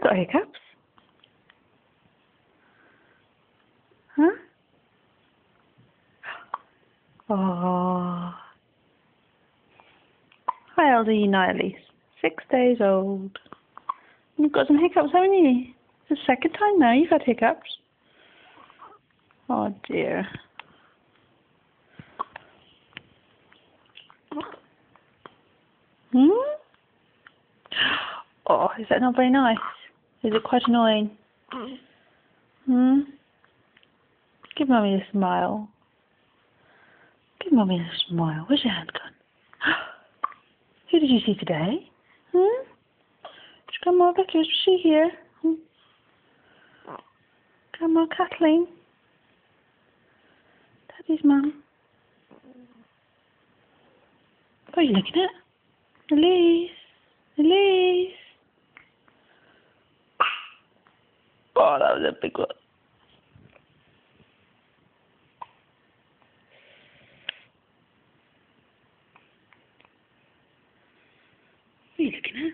got hiccups? Huh? Oh. How old are you now, Elyse? 6 days old. You've got some hiccups, haven't you? It's the second time now you've had hiccups. Oh dear. Hmm? Oh, is that not very nice? Is it quite annoying? Hmm? Give Mummy a smile. Give Mummy a smile. Where's your hand gone? Who did you see today? Hmm? Grandma Becky, was she here? Hmm? Grandma Kathleen? Daddy's mum? What are you looking at? Elyse? Elyse? Oh, that was a big one. What are you looking at?